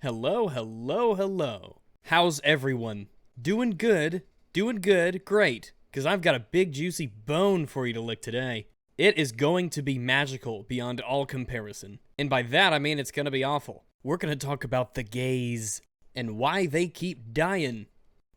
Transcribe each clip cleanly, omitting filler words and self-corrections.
Hello, hello, hello. How's everyone? Doing good, great. Because I've got a big juicy bone for you to lick today. It is going to be magical beyond all comparison. And by that I mean it's going to be awful. We're going to talk about the gays and why they keep dying.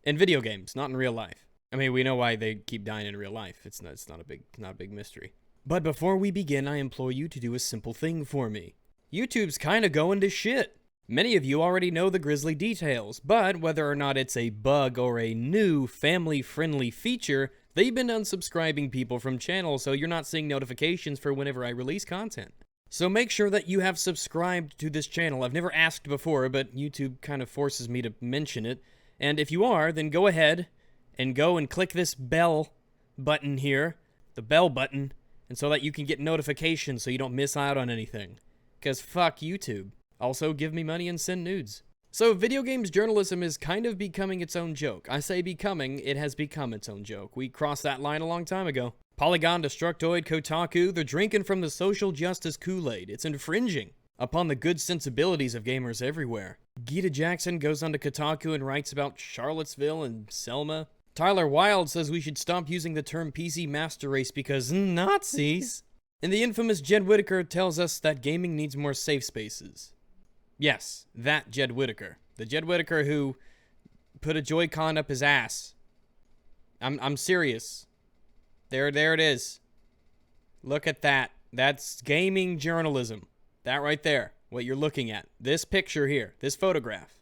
In video games, not in real life. I mean, we know why they keep dying in real life. It's not a big mystery. But before we begin, I implore you to do a simple thing for me. YouTube's kinda going to shit. Many of you already know the grisly details, but whether or not it's a bug or a new family-friendly feature, they've been unsubscribing people from channels, so you're not seeing notifications for whenever I release content. So make sure that you have subscribed to this channel. I've never asked before, but YouTube kind of forces me to mention it. And if you are, then go ahead and go and click this bell button here, the bell button, and so that you can get notifications so you don't miss out on anything. Because fuck YouTube. Also, give me money and send nudes. So, video games journalism is kind of becoming its own joke. I say becoming, it has become its own joke. We crossed that line a long time ago. Polygon, Destructoid, Kotaku, they're drinking from the social justice Kool-Aid. It's infringing upon the good sensibilities of gamers everywhere. Gita Jackson goes onto Kotaku and writes about Charlottesville and Selma. Tyler Wilde says we should stop using the term PC Master Race because Nazis. And the infamous Jed Whittaker tells us that gaming needs more safe spaces. Yes, that Jed Whittaker. The Jed Whittaker who put a Joy-Con up his ass. I'm serious. There it is. Look at that. That's gaming journalism. That right there. What you're looking at. This picture here. This photograph.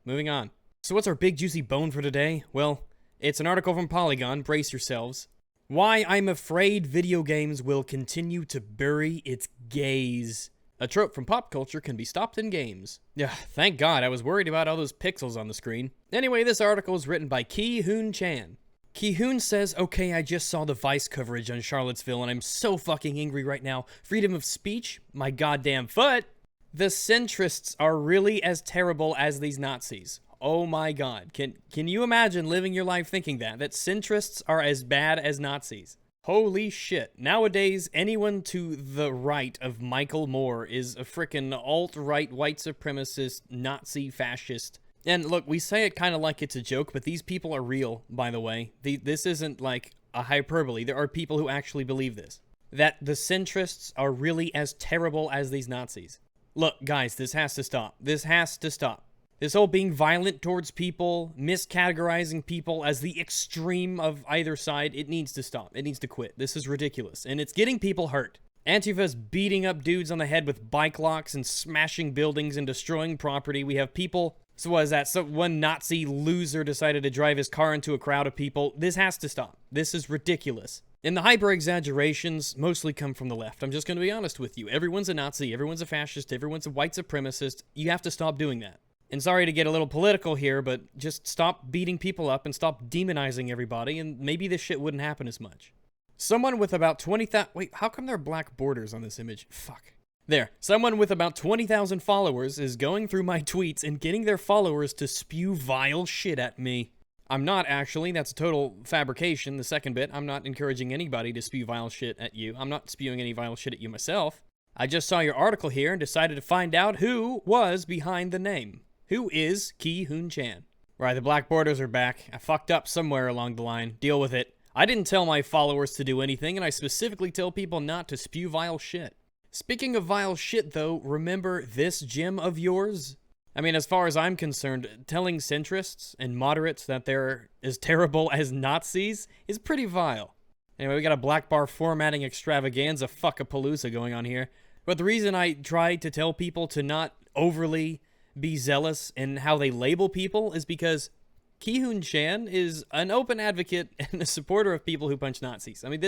Moving on. So what's our big juicy bone for today? Well, it's an article from Polygon. Brace yourselves. Why I'm afraid video games will continue to bury its gays. A trope from pop culture can be stopped in games. Yeah, thank God, I was worried about all those pixels on the screen. Anyway, this article is written by Ki-Hoon Chan. Ki-Hoon says, okay, I just saw the Vice coverage on Charlottesville and I'm so fucking angry right now. Freedom of speech? My goddamn foot! The centrists are really as terrible as these Nazis. Oh my God. Can you imagine living your life thinking that centrists are as bad as Nazis? Holy shit. Nowadays, anyone to the right of Michael Moore is a frickin' alt-right white supremacist Nazi fascist. And look, we say it kind of like it's a joke, but these people are real, by the way. This isn't like a hyperbole. There are people who actually believe this. That the centrists are really as terrible as these Nazis. Look, guys, this has to stop. This has to stop. This whole being violent towards people, miscategorizing people as the extreme of either side, it needs to stop. It needs to quit. This is ridiculous. And it's getting people hurt. Antifa's beating up dudes on the head with bike locks and smashing buildings and destroying property. We have people... So what is that? So one Nazi loser decided to drive his car into a crowd of people. This has to stop. This is ridiculous. And the hyper-exaggerations mostly come from the left. I'm just going to be honest with you. Everyone's a Nazi. Everyone's a fascist. Everyone's a white supremacist. You have to stop doing that. And sorry to get a little political here, but just stop beating people up and stop demonizing everybody, and maybe this shit wouldn't happen as much. Someone with about 20,000... Wait, how come there are black borders on this image? Fuck. There. Someone with about 20,000 followers is going through my tweets and getting their followers to spew vile shit at me. I'm not, actually. That's a total fabrication, the second bit. I'm not encouraging anybody to spew vile shit at you. I'm not spewing any vile shit at you myself. I just saw your article here and decided to find out who was behind the name. Who is Ki-Hoon Chan? Right, the black borders are back. I fucked up somewhere along the line. Deal with it. I didn't tell my followers to do anything, and I specifically tell people not to spew vile shit. Speaking of vile shit, though, remember this gem of yours? I mean, as far as I'm concerned, telling centrists and moderates that they're as terrible as Nazis is pretty vile. Anyway, we got a black bar formatting extravaganza fuckapalooza going on here. But the reason I try to tell people to not overly be zealous in how they label people is because Ki-Hoon Chan is an open advocate and a supporter of people who punch Nazis. I mean,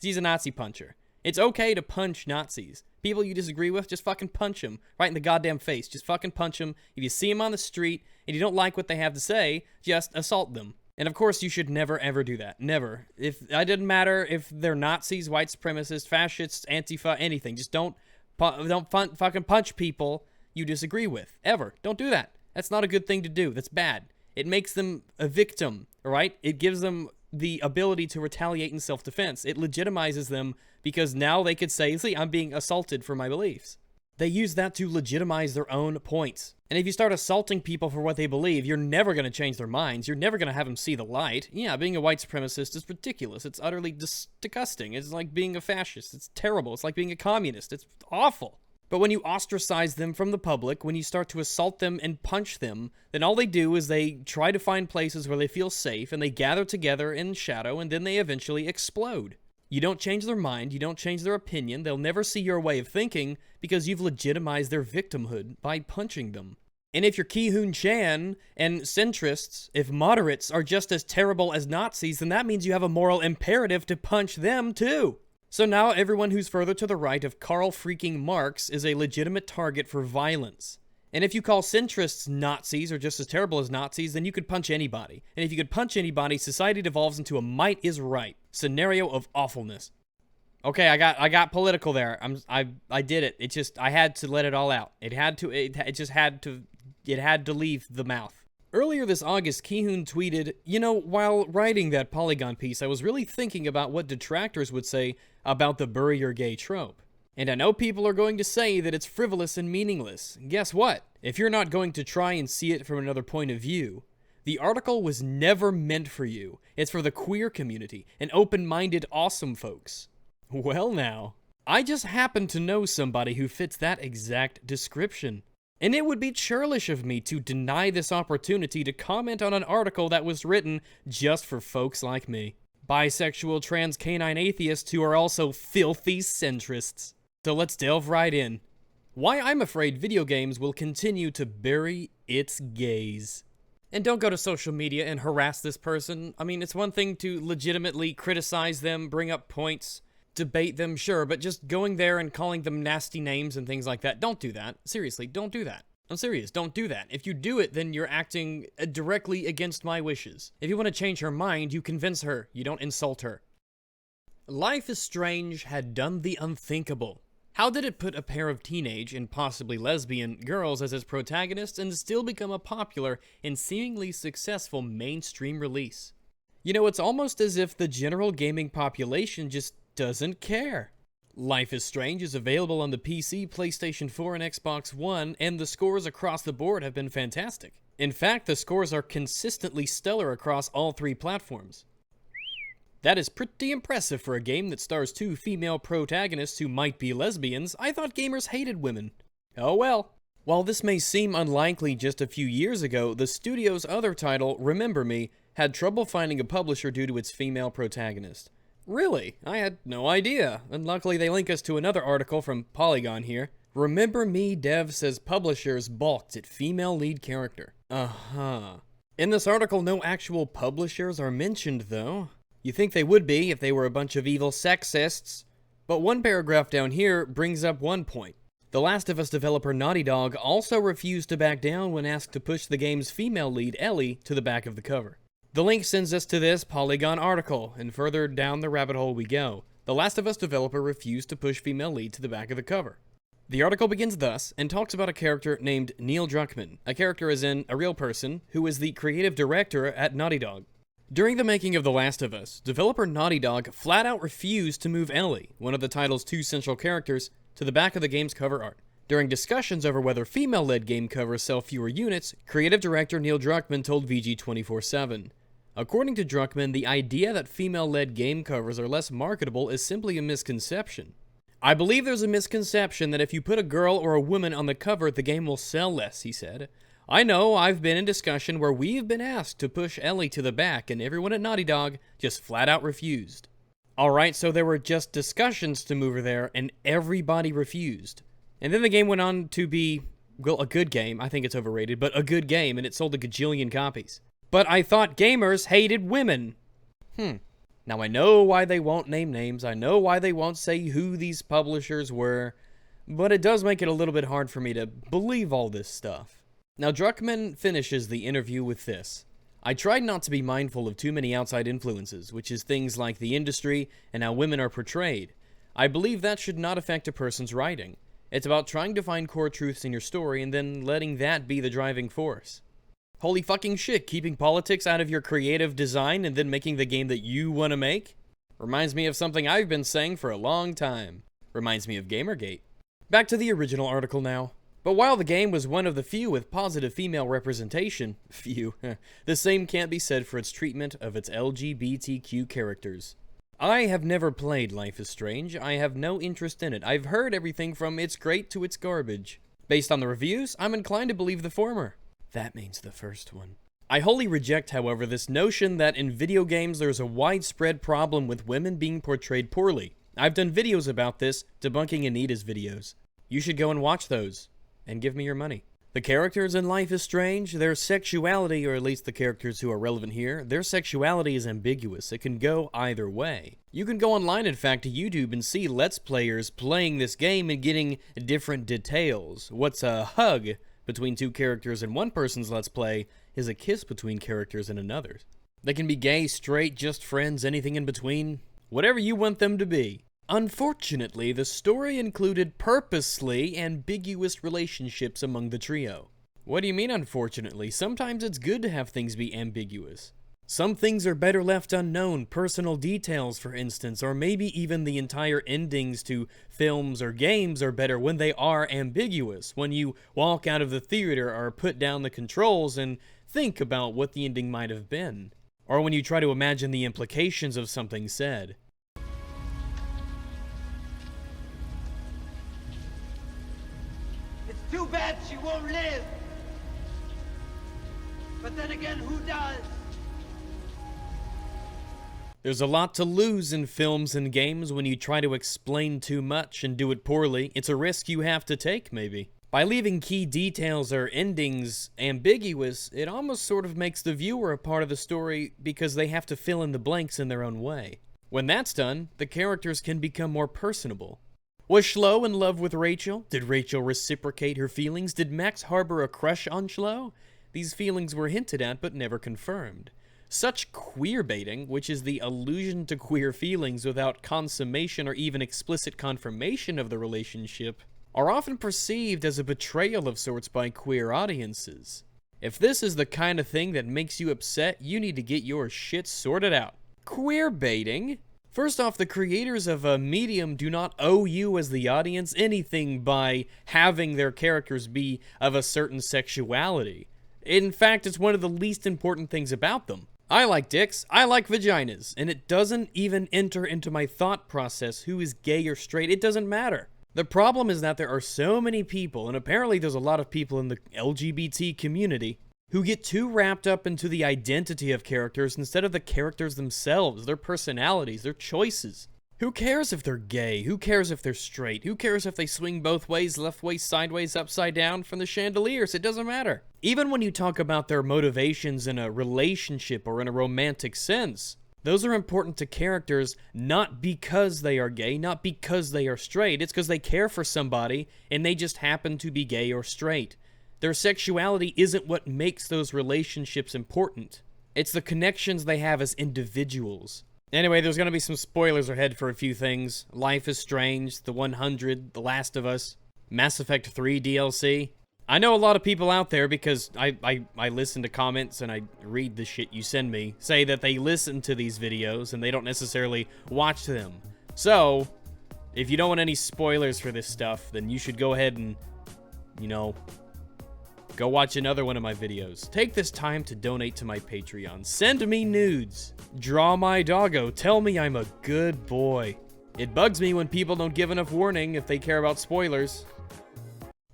he's a Nazi puncher. It's okay to punch Nazis. People you disagree with, just fucking punch them right in the goddamn face. Just fucking punch them. If you see them on the street and you don't like what they have to say, just assault them. And of course, you should never ever do that. Never. It doesn't matter if they're Nazis, white supremacists, fascists, Antifa, anything. Just don't fucking punch people you disagree with. Ever. Don't do that. That's not a good thing to do. That's bad. It makes them a victim, all right? It gives them the ability to retaliate in self-defense. It legitimizes them because now they could say, see, I'm being assaulted for my beliefs. They use that to legitimize their own points. And if you start assaulting people for what they believe, you're never going to change their minds. You're never going to have them see the light. Yeah, being a white supremacist is ridiculous. It's utterly disgusting. It's like being a fascist. It's terrible. It's like being a communist. It's awful. But when you ostracize them from the public, when you start to assault them and punch them, then all they do is they try to find places where they feel safe, and they gather together in shadow, and then they eventually explode. You don't change their mind, you don't change their opinion, they'll never see your way of thinking because you've legitimized their victimhood by punching them. And if you're Ki-Hoon Chan and centrists, if moderates are just as terrible as Nazis, then that means you have a moral imperative to punch them too. So now everyone who's further to the right of Karl freaking Marx is a legitimate target for violence. And if you call centrists Nazis or just as terrible as Nazis, then you could punch anybody. And if you could punch anybody, society devolves into a might is right scenario of awfulness. Okay, I got political there. I did it. It just I had to let it all out. It had to leave the mouth. Earlier this August, Ki-Hoon tweeted, "You know, while writing that Polygon piece, I was really thinking about what detractors would say about the bury your gay trope. And I know people are going to say that it's frivolous and meaningless. Guess what? If you're not going to try and see it from another point of view, the article was never meant for you. It's for the queer community and open-minded awesome folks." Well now, I just happen to know somebody who fits that exact description. And it would be churlish of me to deny this opportunity to comment on an article that was written just for folks like me. Bisexual trans canine atheists who are also filthy centrists. So let's delve right in. Why I'm afraid video games will continue to bury its gays. And don't go to social media and harass this person. I mean, it's one thing to legitimately criticize them, bring up points, debate them, sure, but just going there and calling them nasty names and things like that, don't do that. Seriously, don't do that. I'm serious, don't do that. If you do it, then you're acting directly against my wishes. If you want to change her mind, you convince her. You don't insult her. Life is Strange had done the unthinkable. How did it put a pair of teenage and possibly lesbian girls as its protagonists and still become a popular and seemingly successful mainstream release? You know, it's almost as if the general gaming population just doesn't care. Life is Strange is available on the PC, PlayStation 4, and Xbox One, and the scores across the board have been fantastic. In fact, the scores are consistently stellar across all three platforms. That is pretty impressive for a game that stars two female protagonists who might be lesbians. I thought gamers hated women. Oh well. While this may seem unlikely just a few years ago, the studio's other title, Remember Me, had trouble finding a publisher due to its female protagonist. Really? I had no idea. And luckily they link us to another article from Polygon here. Remember Me dev says publishers balked at female lead character. Uh-huh. In this article, no actual publishers are mentioned, though. You think they would be if they were a bunch of evil sexists. But one paragraph down here brings up one point. The Last of Us developer Naughty Dog also refused to back down when asked to push the game's female lead, Ellie, to the back of the cover. The link sends us to this Polygon article, and further down the rabbit hole we go. The Last of Us developer refused to push female lead to the back of the cover. The article begins thus, and talks about a character named Neil Druckmann, a character as in a real person, who is the creative director at Naughty Dog. During the making of The Last of Us, developer Naughty Dog flat out refused to move Ellie, one of the title's two central characters, to the back of the game's cover art. During discussions over whether female-led game covers sell fewer units, creative director Neil Druckmann told VG247. According to Druckmann, the idea that female-led game covers are less marketable is simply a misconception. I believe there's a misconception that if you put a girl or a woman on the cover, the game will sell less, he said. I know I've been in discussion where we've been asked to push Ellie to the back, and everyone at Naughty Dog just flat out refused. Alright, so there were just discussions to move her there, and everybody refused. And then the game went on to be, well, a good game. I think it's overrated, but a good game, and it sold a gajillion copies. But I thought gamers hated women. Now I know why they won't name names, I know why they won't say who these publishers were, but it does make it a little bit hard for me to believe all this stuff. Now, Druckmann finishes the interview with this. I tried not to be mindful of too many outside influences, which is things like the industry and how women are portrayed. I believe that should not affect a person's writing. It's about trying to find core truths in your story and then letting that be the driving force. Holy fucking shit, keeping politics out of your creative design and then making the game that you want to make? Reminds me of something I've been saying for a long time. Reminds me of Gamergate. Back to the original article now. But while the game was one of the few with positive female representation, the same can't be said for its treatment of its LGBTQ characters. I have never played Life is Strange. I have no interest in it. I've heard everything from it's great to it's garbage. Based on the reviews, I'm inclined to believe the former. That means the first one. I wholly reject, however, this notion that in video games there's a widespread problem with women being portrayed poorly. I've done videos about this, debunking Anita's videos. You should go and watch those, and give me your money. The characters in Life is Strange, their sexuality, or at least the characters who are relevant here, their sexuality is ambiguous. It can go either way. You can go online, in fact, to YouTube and see Let's Players playing this game and getting different details. What's a hug between two characters in one person's Let's Play is a kiss between characters in another's. They can be gay, straight, just friends, anything in between. Whatever you want them to be. Unfortunately, the story included purposely ambiguous relationships among the trio. What do you mean, unfortunately? Sometimes it's good to have things be ambiguous. Some things are better left unknown, personal details, for instance, or maybe even the entire endings to films or games are better when they are ambiguous, when you walk out of the theater or put down the controls and think about what the ending might have been, or when you try to imagine the implications of something said. Too bad she won't live. But then again, who does? There's a lot to lose in films and games when you try to explain too much and do it poorly. It's a risk you have to take, maybe. By leaving key details or endings ambiguous, it almost sort of makes the viewer a part of the story because they have to fill in the blanks in their own way. When that's done, the characters can become more personable. Was Schlo in love with Rachel? Did Rachel reciprocate her feelings? Did Max harbor a crush on Schlo? These feelings were hinted at but never confirmed. Such queerbaiting, which is the allusion to queer feelings without consummation or even explicit confirmation of the relationship, are often perceived as a betrayal of sorts by queer audiences. If this is the kind of thing that makes you upset, you need to get your shit sorted out. Queerbaiting? First off, the creators of a medium do not owe you as the audience anything by having their characters be of a certain sexuality. In fact, it's one of the least important things about them. I like dicks, I like vaginas, and it doesn't even enter into my thought process who is gay or straight. It doesn't matter. The problem is that there are so many people, and apparently there's a lot of people in the LGBT community, who get too wrapped up into the identity of characters instead of the characters themselves, their personalities, their choices. Who cares if they're gay? Who cares if they're straight? Who cares if they swing both ways, left way, sideways, upside down from the chandeliers? It doesn't matter. Even when you talk about their motivations in a relationship or in a romantic sense, those are important to characters not because they are gay, not because they are straight. It's because they care for somebody and they just happen to be gay or straight. Their sexuality isn't what makes those relationships important. It's the connections they have as individuals. Anyway, there's going to be some spoilers ahead for a few things. Life is Strange, The 100, The Last of Us, Mass Effect 3 DLC. I know a lot of people out there, because I listen to comments and I read the shit you send me, say that they listen to these videos and they don't necessarily watch them. So, if you don't want any spoilers for this stuff, then you should go ahead and, go watch another one of my videos. Take this time to donate to my Patreon. Send me nudes. Draw my doggo. Tell me I'm a good boy. It bugs me when people don't give enough warning if they care about spoilers.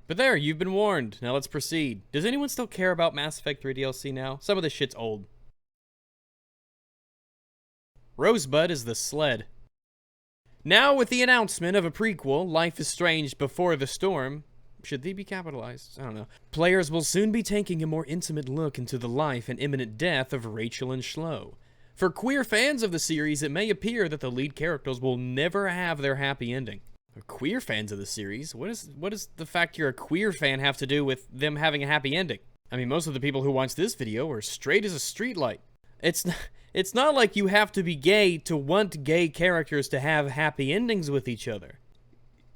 But there, you've been warned. Now let's proceed. Does anyone still care about Mass Effect 3 DLC now? Some of this shit's old. Rosebud is the sled. Now with the announcement of a prequel, Life is Strange Before the Storm, should they be capitalized? I don't know. Players will soon be taking a more intimate look into the life and imminent death of Rachel and Schlo. For queer fans of the series, it may appear that the lead characters will never have their happy ending. Queer fans of the series? What does the fact you're a queer fan have to do with them having a happy ending? I mean, most of the people who watch this video are straight as a streetlight. It's not like you have to be gay to want gay characters to have happy endings with each other.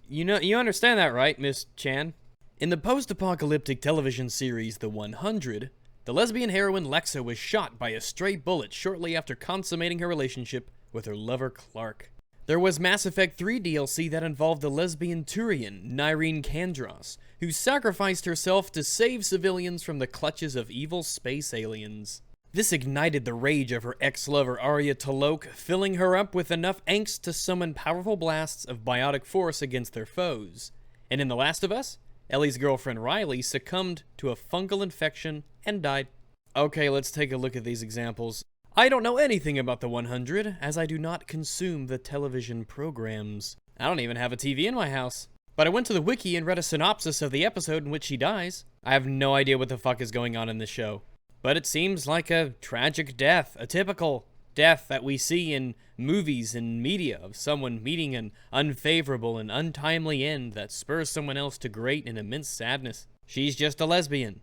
You understand that, right, Miss Chan? In the post-apocalyptic television series The 100, the lesbian heroine Lexa was shot by a stray bullet shortly after consummating her relationship with her lover Clark. There was Mass Effect 3 DLC that involved the lesbian Turian, Nyreen Kandros, who sacrificed herself to save civilians from the clutches of evil space aliens. This ignited the rage of her ex-lover Arya T'Loak, filling her up with enough angst to summon powerful blasts of biotic force against their foes. And in The Last of Us, Ellie's girlfriend Riley succumbed to a fungal infection and died. Okay, let's take a look at these examples. I don't know anything about the 100, as I do not consume the television programs. I don't even have a TV in my house. But I went to the wiki and read a synopsis of the episode in which she dies. I have no idea what the fuck is going on in this show. But it seems like a tragic death, a typical death that we see in movies and media of someone meeting an unfavorable and untimely end that spurs someone else to great and immense sadness. She's just a lesbian.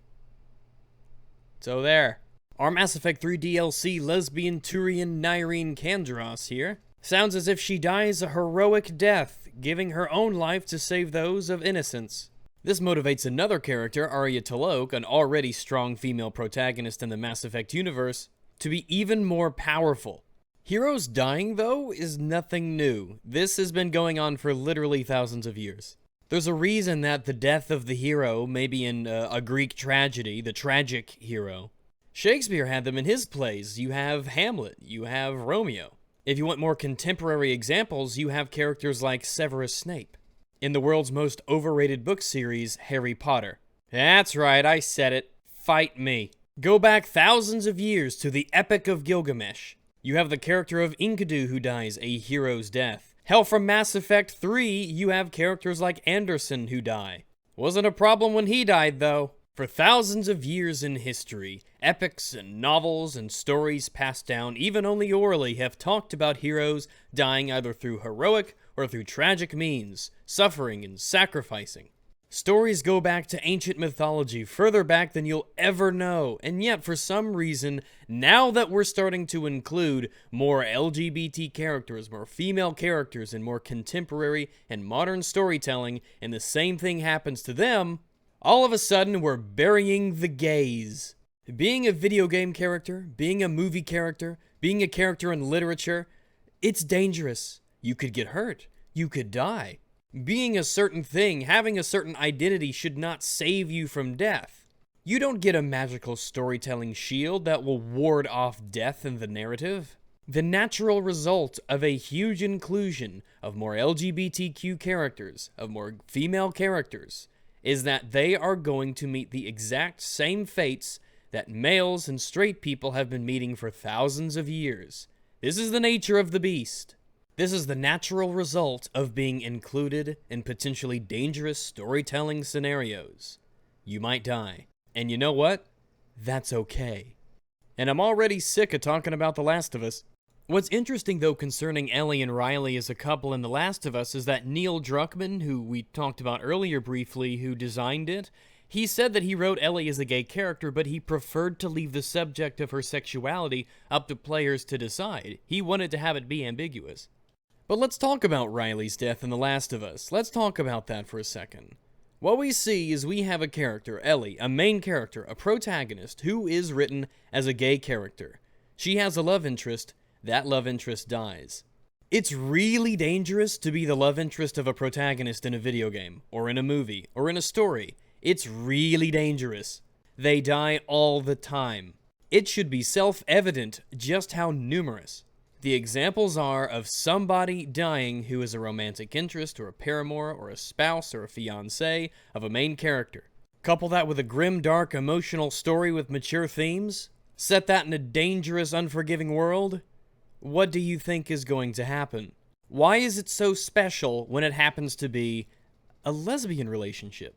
So there. Our Mass Effect 3 DLC lesbian Turian Nyreen Kandros here. Sounds as if she dies a heroic death, giving her own life to save those of innocence. This motivates another character, Arya T'Loak, an already strong female protagonist in the Mass Effect universe, to be even more powerful. Heroes dying, though, is nothing new. This has been going on for literally thousands of years. There's a reason that the death of the hero may be in a Greek tragedy, the tragic hero. Shakespeare had them in his plays. You have Hamlet, you have Romeo. If you want more contemporary examples, you have characters like Severus Snape in the world's most overrated book series, Harry Potter. That's right, I said it. Fight me. Go back thousands of years to the Epic of Gilgamesh. You have the character of Enkidu who dies a hero's death. Hell, from Mass Effect 3, you have characters like Anderson who die. Wasn't a problem when he died, though. For thousands of years in history, epics and novels and stories passed down, even only orally, have talked about heroes dying either through heroic or through tragic means, suffering and sacrificing. Stories go back to ancient mythology, further back than you'll ever know, and yet for some reason, now that we're starting to include more LGBT characters, more female characters, and more contemporary and modern storytelling, and the same thing happens to them, all of a sudden we're burying the gays. Being a video game character, being a movie character, being a character in literature, it's dangerous. You could get hurt. You could die. Being a certain thing, having a certain identity should not save you from death. You don't get a magical storytelling shield that will ward off death in the narrative. The natural result of a huge inclusion of more LGBTQ characters, of more female characters, is that they are going to meet the exact same fates that males and straight people have been meeting for thousands of years. This is the nature of the beast. This is the natural result of being included in potentially dangerous storytelling scenarios. You might die. And you know what? That's okay. And I'm already sick of talking about The Last of Us. What's interesting, though, concerning Ellie and Riley as a couple in The Last of Us is that Neil Druckmann, who we talked about earlier briefly, who designed it, he said that he wrote Ellie as a gay character, but he preferred to leave the subject of her sexuality up to players to decide. He wanted to have it be ambiguous. But let's talk about Riley's death in The Last of Us. Let's talk about that for a second. What we see is we have a character, Ellie, a main character, a protagonist, who is written as a gay character. She has a love interest. That love interest dies. It's really dangerous to be the love interest of a protagonist in a video game, or in a movie, or in a story. It's really dangerous. They die all the time. It should be self-evident just how numerous. The examples are of somebody dying who is a romantic interest, or a paramour, or a spouse, or a fiancé of a main character. Couple that with a grim, dark, emotional story with mature themes. Set that in a dangerous, unforgiving world. What do you think is going to happen? Why is it so special when it happens to be a lesbian relationship?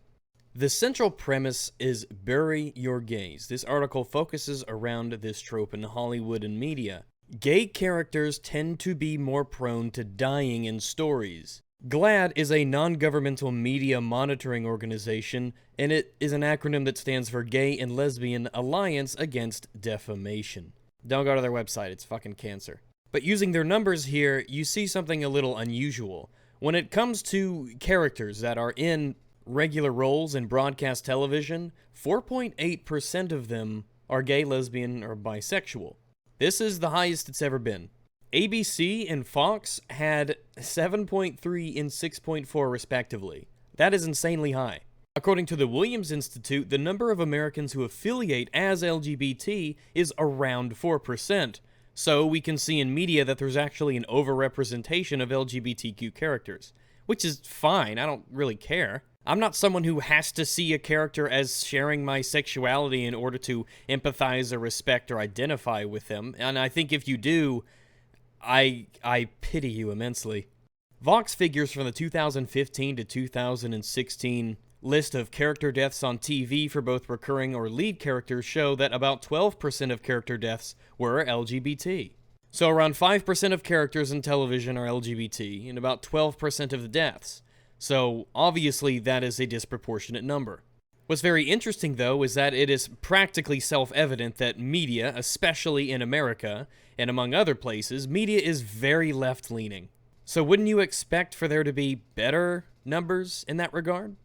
The central premise is bury your gays. This article focuses around this trope in Hollywood and media. Gay characters tend to be more prone to dying in stories. GLAAD is a non-governmental media monitoring organization, and it is an acronym that stands for Gay and Lesbian Alliance Against Defamation. Don't go to their website, it's fucking cancer. But using their numbers here, you see something a little unusual. When it comes to characters that are in regular roles in broadcast television, 4.8% of them are gay, lesbian, or bisexual. This is the highest it's ever been. ABC and Fox had 7.3 and 6.4 respectively. That is insanely high. According to the Williams Institute, the number of Americans who affiliate as LGBT is around 4%. So we can see in media that there's actually an overrepresentation of LGBTQ characters. Which is fine, I don't really care. I'm not someone who has to see a character as sharing my sexuality in order to empathize or respect or identify with them, and I think if you do, I pity you immensely. Vox figures from the 2015 to 2016 list of character deaths on TV for both recurring or lead characters show that about 12% of character deaths were LGBT. So around 5% of characters in television are LGBT, and about 12% of the deaths. So obviously that is a disproportionate number. What's very interesting though is that it is practically self-evident that media, especially in America, and among other places, media is very left-leaning. So wouldn't you expect for there to be better numbers in that regard?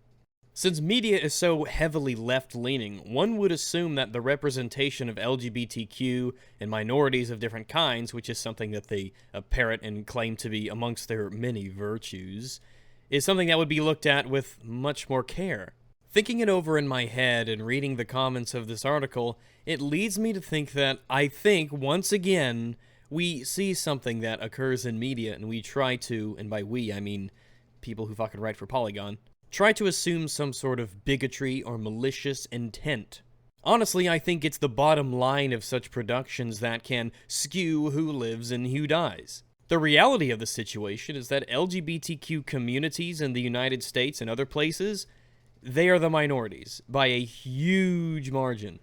Since media is so heavily left-leaning, one would assume that the representation of LGBTQ and minorities of different kinds, which is something that they parrot and claim to be amongst their many virtues, is something that would be looked at with much more care. Thinking it over in my head and reading the comments of this article, it leads me to think that once again, we see something that occurs in media and we try to, and by we, I mean people who fucking write for Polygon, try to assume some sort of bigotry or malicious intent. Honestly, I think it's the bottom line of such productions that can skew who lives and who dies. The reality of the situation is that LGBTQ communities in the United States and other places, they are the minorities, by a huge margin.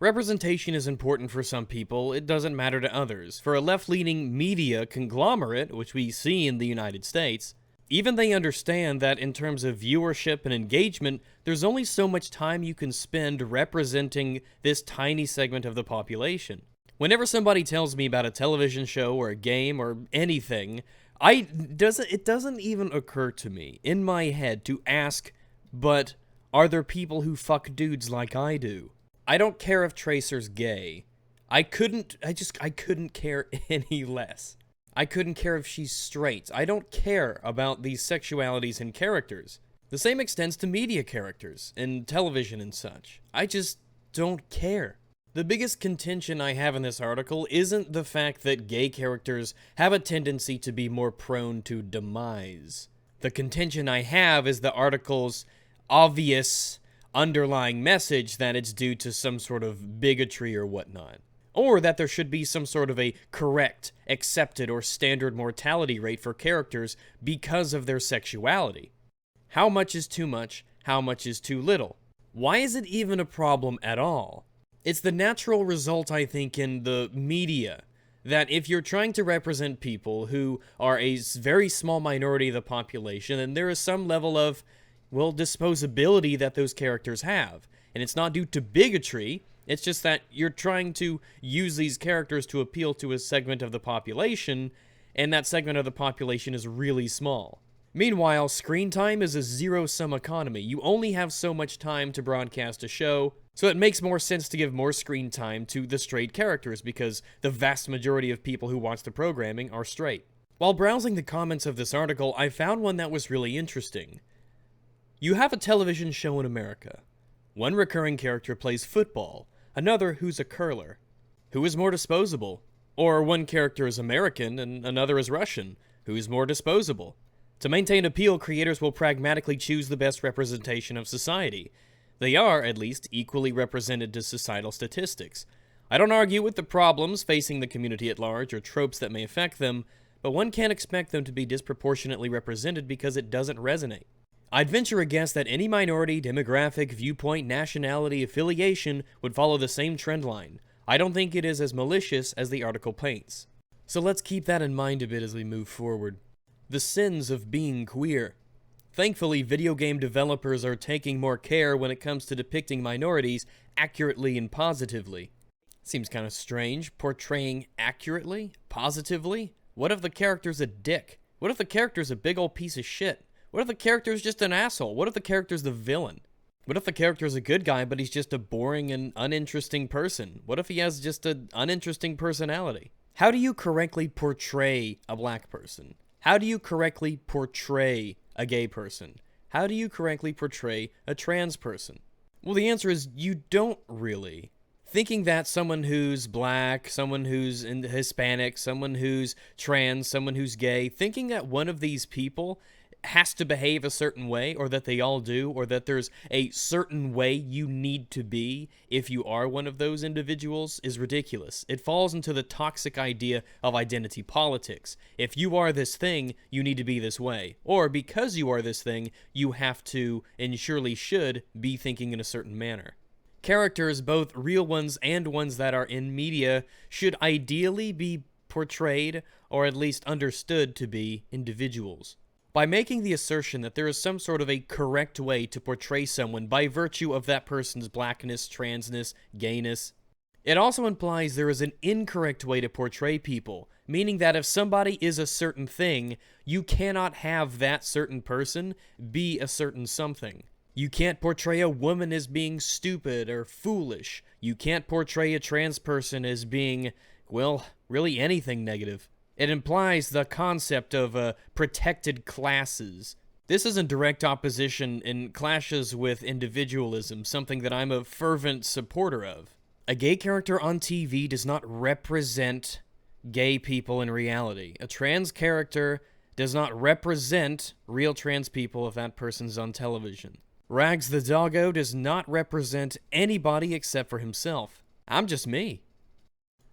Representation is important for some people, it doesn't matter to others. For a left-leaning media conglomerate, which we see in the United States, even they understand that in terms of viewership and engagement, there's only so much time you can spend representing this tiny segment of the population. Whenever somebody tells me about a television show or a game or anything, it doesn't even occur to me in my head to ask, but are there people who fuck dudes like I do? I don't care if Tracer's gay. I couldn't care any less. I couldn't care if she's straight. I don't care about these sexualities in characters. The same extends to media characters, in television and such. I just don't care. The biggest contention I have in this article isn't the fact that gay characters have a tendency to be more prone to demise. The contention I have is the article's obvious underlying message that it's due to some sort of bigotry or whatnot. Or that there should be some sort of a correct, accepted, or standard mortality rate for characters because of their sexuality. How much is too much? How much is too little? Why is it even a problem at all? It's the natural result, I think, in the media, that if you're trying to represent people who are a very small minority of the population, then there is some level of, well, disposability that those characters have. And it's not due to bigotry, it's just that you're trying to use these characters to appeal to a segment of the population, and that segment of the population is really small. Meanwhile, screen time is a zero-sum economy. You only have so much time to broadcast a show, so it makes more sense to give more screen time to the straight characters because the vast majority of people who watch the programming are straight. While browsing the comments of this article, I found one that was really interesting. You have a television show in America. One recurring character plays football, another who's a curler. Who is more disposable? Or one character is American and another is Russian. Who is more disposable? To maintain appeal, creators will pragmatically choose the best representation of society. They are, at least, equally represented to societal statistics. I don't argue with the problems facing the community at large or tropes that may affect them, but one can't expect them to be disproportionately represented because it doesn't resonate. I'd venture a guess that any minority, demographic, viewpoint, nationality, affiliation would follow the same trend line. I don't think it is as malicious as the article paints. So let's keep that in mind a bit as we move forward. The sins of being queer. Thankfully, video game developers are taking more care when it comes to depicting minorities accurately and positively. Seems kind of strange, portraying accurately? Positively? What if the character's a dick? What if the character's a big old piece of shit? What if the character's just an asshole? What if the character's the villain? What if the character's a good guy, but he's just a boring and uninteresting person? What if he has just an uninteresting personality? How do you correctly portray a black person? How do you correctly portray a gay person? How do you correctly portray a trans person? Well, the answer is you don't really. Thinking that someone who's black, someone who's Hispanic, someone who's trans, someone who's gay, thinking that one of these people has to behave a certain way, or that they all do, or that there's a certain way you need to be if you are one of those individuals is ridiculous. It falls into the toxic idea of identity politics. If you are this thing, you need to be this way. Or because you are this thing, you have to, and surely should, be thinking in a certain manner. Characters, both real ones and ones that are in media, should ideally be portrayed, or at least understood to be, individuals. By making the assertion that there is some sort of a correct way to portray someone by virtue of that person's blackness, transness, gayness, it also implies there is an incorrect way to portray people, meaning that if somebody is a certain thing, you cannot have that certain person be a certain something. You can't portray a woman as being stupid or foolish. You can't portray a trans person as being, well, really anything negative. It implies the concept of protected classes. This is in direct opposition and clashes with individualism, something that I'm a fervent supporter of. A gay character on TV does not represent gay people in reality. A trans character does not represent real trans people if that person's on television. Rags the Doggo does not represent anybody except for himself. I'm just me.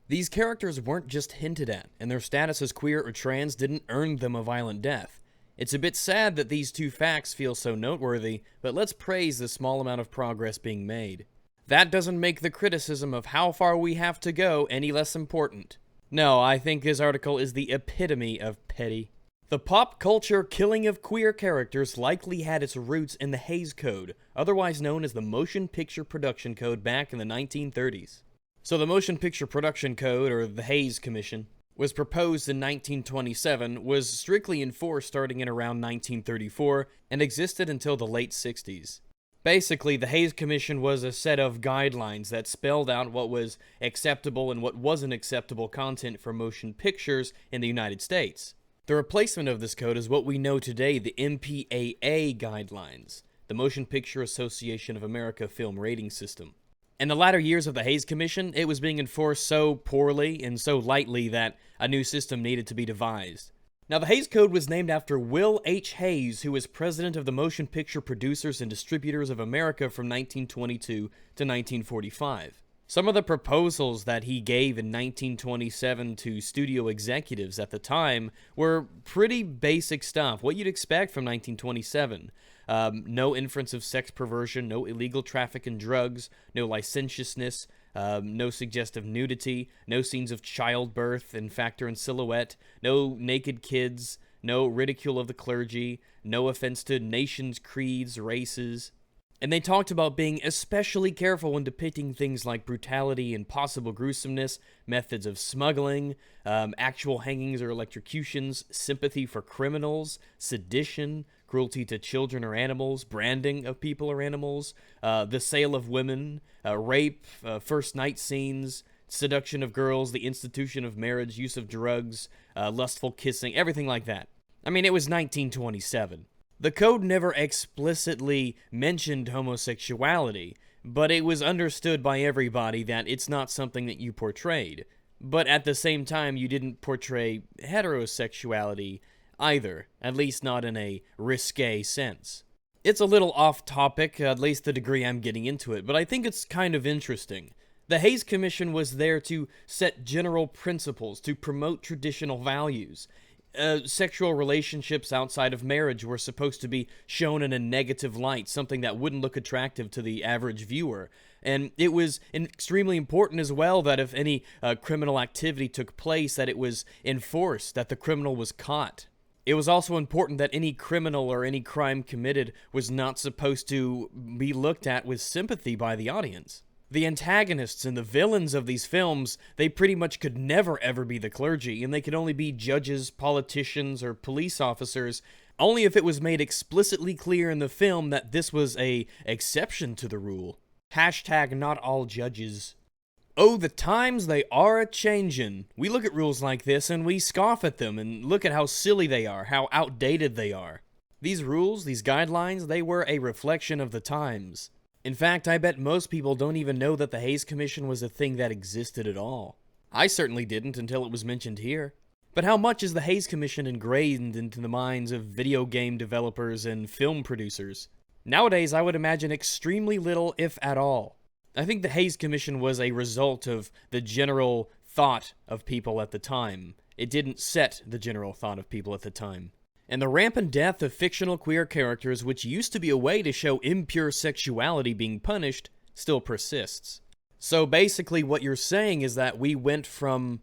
These characters weren't just hinted at, and their status as queer or trans didn't earn them a violent death. It's a bit sad that these two facts feel so noteworthy, but let's praise the small amount of progress being made. That doesn't make the criticism of how far we have to go any less important. No, I think this article is the epitome of petty. The pop culture killing of queer characters likely had its roots in the Hays Code, otherwise known as the Motion Picture Production Code back in the 1930s. So the Motion Picture Production Code, or the Hays Commission, was proposed in 1927, was strictly enforced starting in around 1934, and existed until the late 60s. Basically, the Hays Commission was a set of guidelines that spelled out what was acceptable and what wasn't acceptable content for motion pictures in the United States. The replacement of this code is what we know today, the MPAA guidelines, the Motion Picture Association of America Film Rating System. In the latter years of the Hays Commission, it was being enforced so poorly and so lightly that a new system needed to be devised. Now, the Hays Code was named after Will H. Hays, who was president of the Motion Picture Producers and Distributors of America from 1922 to 1945. Some of the proposals that he gave in 1927 to studio executives at the time were pretty basic stuff, what you'd expect from 1927. No inference of sex perversion, no illegal traffic in drugs, no licentiousness, no suggestive nudity, no scenes of childbirth in factor and silhouette, no naked kids, no ridicule of the clergy, no offense to nations, creeds, races. And they talked about being especially careful when depicting things like brutality and possible gruesomeness, methods of smuggling, actual hangings or electrocutions, sympathy for criminals, sedition, cruelty to children or animals, branding of people or animals, the sale of women, rape, first night scenes, seduction of girls, the institution of marriage, use of drugs, lustful kissing, everything like that. I mean, it was 1927. The code never explicitly mentioned homosexuality, but it was understood by everybody that it's not something that you portrayed. But at the same time, you didn't portray heterosexuality either, at least not in a risque sense. It's a little off topic, at least the degree I'm getting into it, but I think it's kind of interesting. The Hays Commission was there to set general principles, to promote traditional values. Sexual relationships outside of marriage were supposed to be shown in a negative light, something that wouldn't look attractive to the average viewer. And it was extremely important as well that if any criminal activity took place, that it was enforced, that the criminal was caught. It was also important that any criminal or any crime committed was not supposed to be looked at with sympathy by the audience. The antagonists and the villains of these films, they pretty much could never ever be the clergy, and they could only be judges, politicians, or police officers, only if it was made explicitly clear in the film that this was an exception to the rule. Hashtag not all judges. Oh, the times they are a-changin'. We look at rules like this and we scoff at them and look at how silly they are, how outdated they are. These rules, these guidelines, they were a reflection of the times. In fact, I bet most people don't even know that the Hays Commission was a thing that existed at all. I certainly didn't until it was mentioned here. But how much is the Hays Commission ingrained into the minds of video game developers and film producers? Nowadays, I would imagine extremely little, if at all. I think the Hays Commission was a result of the general thought of people at the time. It didn't set the general thought of people at the time. And the rampant death of fictional queer characters, which used to be a way to show impure sexuality being punished, still persists. So basically what you're saying is that we went from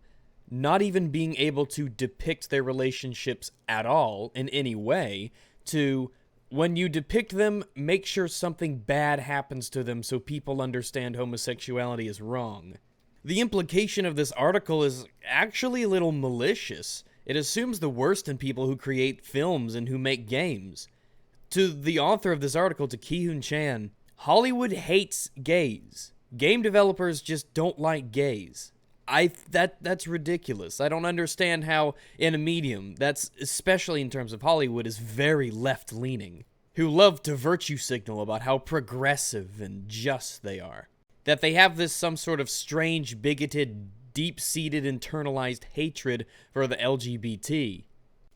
not even being able to depict their relationships at all in any way to, when you depict them, make sure something bad happens to them so people understand homosexuality is wrong. The implication of this article is actually a little malicious. It assumes the worst in people who create films and who make games. To the author of this article, to Ki-Hoon Chan, Hollywood hates gays. Game developers just don't like gays. That's ridiculous. I don't understand how, in a medium that's, especially in terms of Hollywood, is very left-leaning, who love to virtue signal about how progressive and just they are, that they have this some sort of strange, bigoted, deep-seated, internalized hatred for the LGBT.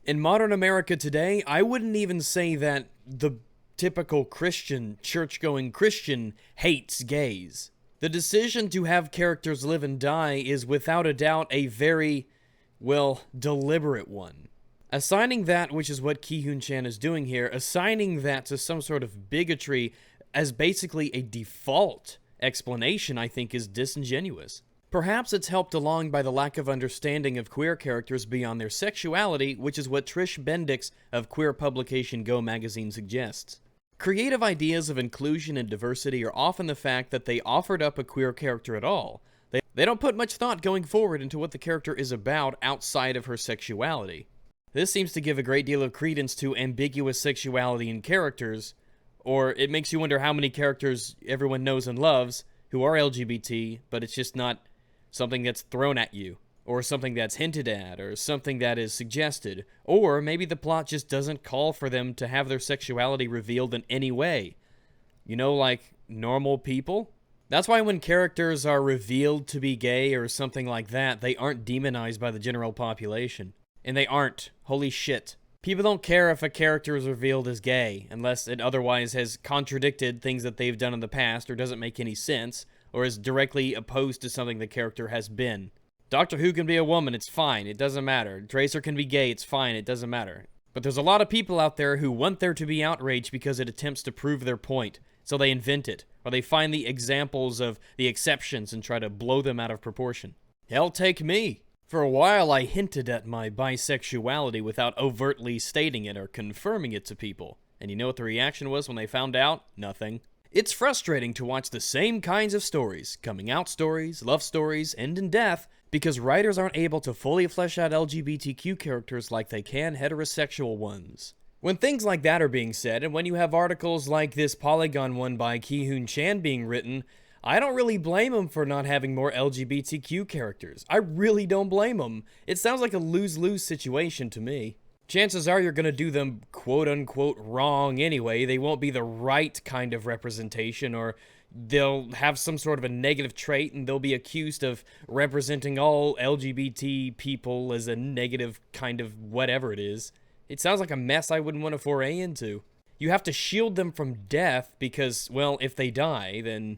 In modern America today, I wouldn't even say that the typical Christian, church-going Christian hates gays. The decision to have characters live and die is without a doubt a very, well, deliberate one. Assigning that, which is what Ki-Hoon Chan is doing here, assigning that to some sort of bigotry as basically a default explanation, I think, is disingenuous. Perhaps it's helped along by the lack of understanding of queer characters beyond their sexuality, which is what Trish Bendix of queer publication Go magazine suggests. Creative ideas of inclusion and diversity are often the fact that they offered up a queer character at all. They don't put much thought going forward into what the character is about outside of her sexuality. This seems to give a great deal of credence to ambiguous sexuality in characters, or it makes you wonder how many characters everyone knows and loves who are LGBT, but it's just not something that's thrown at you, or something that's hinted at, or something that is suggested, or maybe the plot just doesn't call for them to have their sexuality revealed in any way. You know, like normal people? That's why when characters are revealed to be gay or something like that, they aren't demonized by the general population. And they aren't. Holy shit. People don't care if a character is revealed as gay, unless it otherwise has contradicted things that they've done in the past, or doesn't make any sense, or is directly opposed to something the character has been. Doctor Who can be a woman, it's fine, it doesn't matter. Tracer can be gay, it's fine, it doesn't matter. But there's a lot of people out there who want there to be outrage because it attempts to prove their point, so they invent it, or they find the examples of the exceptions and try to blow them out of proportion. Hell, take me. For a while, I hinted at my bisexuality without overtly stating it or confirming it to people. And you know what the reaction was when they found out? Nothing. It's frustrating to watch the same kinds of stories, coming out stories, love stories, end in death, because writers aren't able to fully flesh out LGBTQ characters like they can heterosexual ones. When things like that are being said, and when you have articles like this Polygon one by Ki-Hoon Chan being written, I don't really blame him for not having more LGBTQ characters. I really don't blame him. It sounds like a lose-lose situation to me. Chances are you're gonna do them quote-unquote wrong anyway. They won't be the right kind of representation, or they'll have some sort of a negative trait and they'll be accused of representing all LGBT people as a negative kind of whatever it is. It sounds like a mess I wouldn't want to foray into. You have to shield them from death because, well, if they die, then,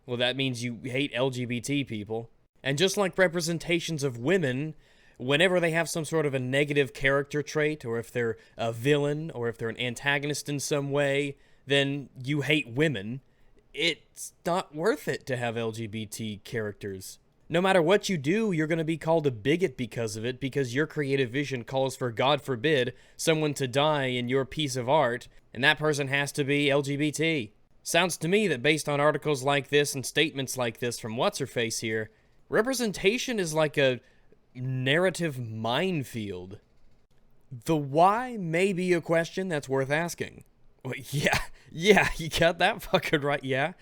well, that means you hate LGBT people. And just like representations of women, whenever they have some sort of a negative character trait, or if they're a villain, or if they're an antagonist in some way, then you hate women. It's not worth it to have LGBT characters. No matter what you do, you're going to be called a bigot because of it, because your creative vision calls for, God forbid, someone to die in your piece of art, and that person has to be LGBT. Sounds to me that based on articles like this and statements like this from What's-Her-Face here, representation is like a narrative minefield. The why may be a question that's worth asking. Well, yeah, you got that fucking right, yeah.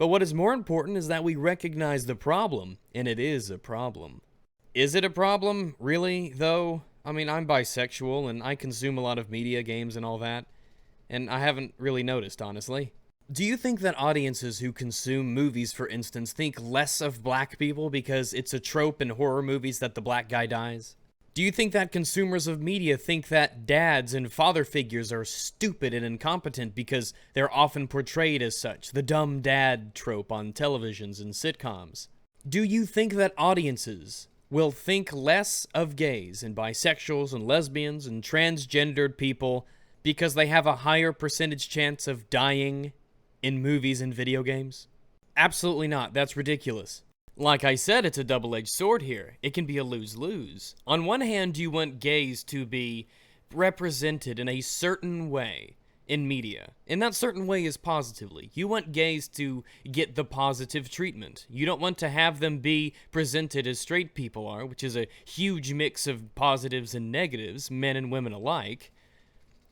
But what is more important is that we recognize the problem, and it is a problem. Is it a problem, really, though? I mean, I'm bisexual, and I consume a lot of media, games, and all that, and I haven't really noticed, honestly. Do you think that audiences who consume movies, for instance, think less of black people because it's a trope in horror movies that the black guy dies? Do you think that consumers of media think that dads and father figures are stupid and incompetent because they're often portrayed as such, the dumb dad trope on televisions and sitcoms? Do you think that audiences will think less of gays and bisexuals and lesbians and transgendered people because they have a higher percentage chance of dying in movies and video games? Absolutely not. That's ridiculous. Like I said, it's a double-edged sword here. It can be a lose-lose. On one hand, you want gays to be represented in a certain way in media, and that certain way is positively. You want gays to get the positive treatment. You don't want to have them be presented as straight people are, which is a huge mix of positives and negatives, men and women alike.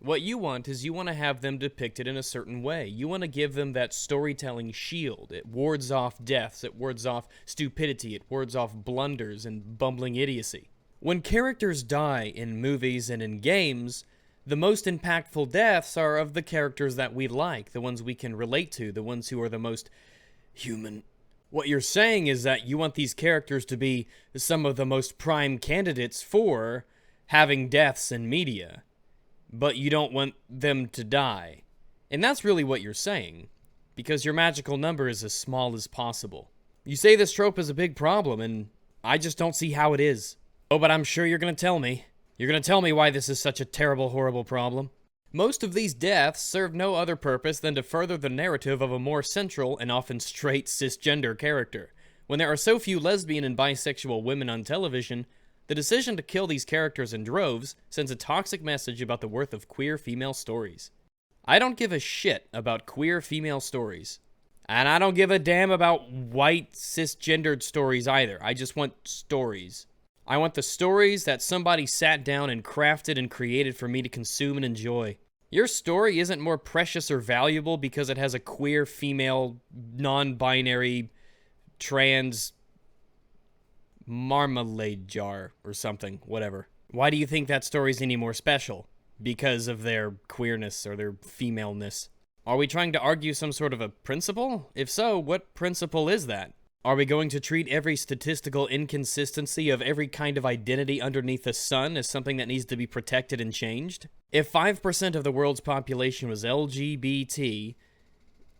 What you want is you want to have them depicted in a certain way. You want to give them that storytelling shield. It wards off deaths, it wards off stupidity, it wards off blunders and bumbling idiocy. When characters die in movies and in games, the most impactful deaths are of the characters that we like, the ones we can relate to, the ones who are the most human. What you're saying is that you want these characters to be some of the most prime candidates for having deaths in media, but you don't want them to die. And that's really what you're saying, because your magical number is as small as possible. You say this trope is a big problem, and I just don't see how it is. Oh, but I'm sure you're gonna tell me. You're gonna tell me why this is such a terrible, horrible problem. Most of these deaths serve no other purpose than to further the narrative of a more central and often straight cisgender character. When there are so few lesbian and bisexual women on television, the decision to kill these characters in droves sends a toxic message about the worth of queer female stories. I don't give a shit about queer female stories. And I don't give a damn about white cisgendered stories either. I just want stories. I want the stories that somebody sat down and crafted and created for me to consume and enjoy. Your story isn't more precious or valuable because it has a queer female, non-binary, trans marmalade jar or something, whatever. Why do you think that story's any more special? Because of their queerness or their femaleness? Are we trying to argue some sort of a principle? If so, what principle is that? Are we going to treat every statistical inconsistency of every kind of identity underneath the sun as something that needs to be protected and changed? If 5% of the world's population was LGBT,